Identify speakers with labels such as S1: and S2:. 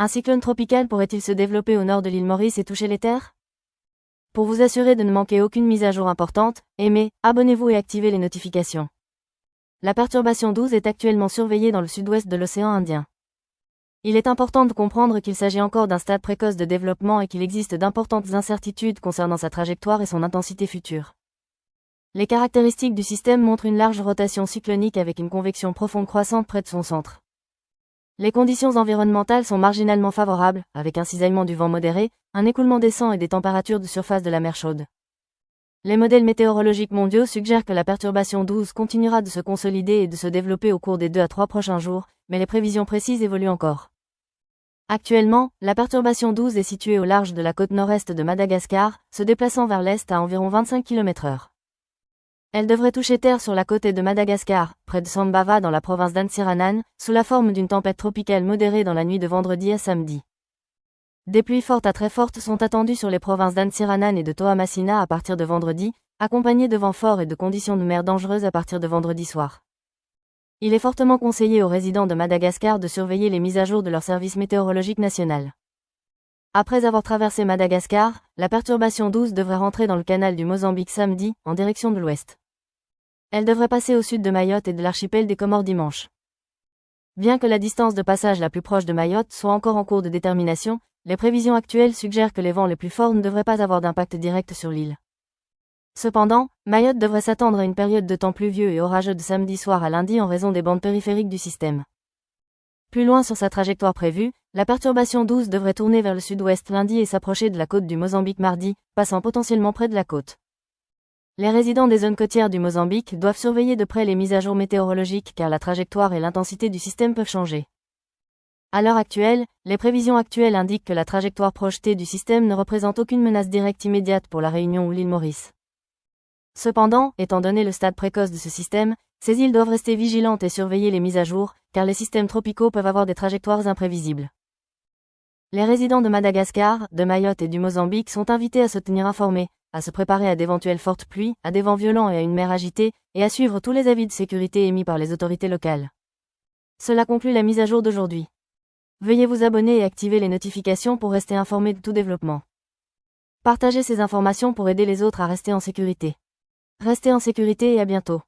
S1: Un cyclone tropical pourrait-il se développer au nord de l'île Maurice et toucher les terres? Pour vous assurer de ne manquer aucune mise à jour importante, aimez, abonnez-vous et activez les notifications. La perturbation 12 est actuellement surveillée dans le sud-ouest de l'océan Indien. Il est important de comprendre qu'il s'agit encore d'un stade précoce de développement et qu'il existe d'importantes incertitudes concernant sa trajectoire et son intensité future. Les caractéristiques du système montrent une large rotation cyclonique avec une convection profonde croissante près de son centre. Les conditions environnementales sont marginalement favorables, avec un cisaillement du vent modéré, un écoulement décent et des températures de surface de la mer chaude. Les modèles météorologiques mondiaux suggèrent que la perturbation 12 continuera de se consolider et de se développer au cours des 2 à 3 prochains jours, mais les prévisions précises évoluent encore. Actuellement, la perturbation 12 est située au large de la côte nord-est de Madagascar, se déplaçant vers l'est à environ 25 km/h. Elle devrait toucher terre sur la côte est de Madagascar, près de Sambava dans la province d'Antsiranan, sous la forme d'une tempête tropicale modérée dans la nuit de vendredi à samedi. Des pluies fortes à très fortes sont attendues sur les provinces d'Antsiranan et de Toamasina à partir de vendredi, accompagnées de vents forts et de conditions de mer dangereuses à partir de vendredi soir. Il est fortement conseillé aux résidents de Madagascar de surveiller les mises à jour de leur service météorologique national. Après avoir traversé Madagascar, la perturbation 12 devrait rentrer dans le canal du Mozambique samedi, en direction de l'ouest. Elle devrait passer au sud de Mayotte et de l'archipel des Comores dimanche. Bien que la distance de passage la plus proche de Mayotte soit encore en cours de détermination, les prévisions actuelles suggèrent que les vents les plus forts ne devraient pas avoir d'impact direct sur l'île. Cependant, Mayotte devrait s'attendre à une période de temps pluvieux et orageux de samedi soir à lundi en raison des bandes périphériques du système. Plus loin sur sa trajectoire prévue, la perturbation 12 devrait tourner vers le sud-ouest lundi et s'approcher de la côte du Mozambique mardi, passant potentiellement près de la côte. Les résidents des zones côtières du Mozambique doivent surveiller de près les mises à jour météorologiques car la trajectoire et l'intensité du système peuvent changer. À l'heure actuelle, les prévisions actuelles indiquent que la trajectoire projetée du système ne représente aucune menace directe immédiate pour la Réunion ou l'île Maurice. Cependant, étant donné le stade précoce de ce système, ces îles doivent rester vigilantes et surveiller les mises à jour, car les systèmes tropicaux peuvent avoir des trajectoires imprévisibles. Les résidents de Madagascar, de Mayotte et du Mozambique sont invités à se tenir informés, à se préparer à d'éventuelles fortes pluies, à des vents violents et à une mer agitée, et à suivre tous les avis de sécurité émis par les autorités locales. Cela conclut la mise à jour d'aujourd'hui. Veuillez vous abonner et activer les notifications pour rester informé de tout développement. Partagez ces informations pour aider les autres à rester en sécurité. Restez en sécurité et à bientôt.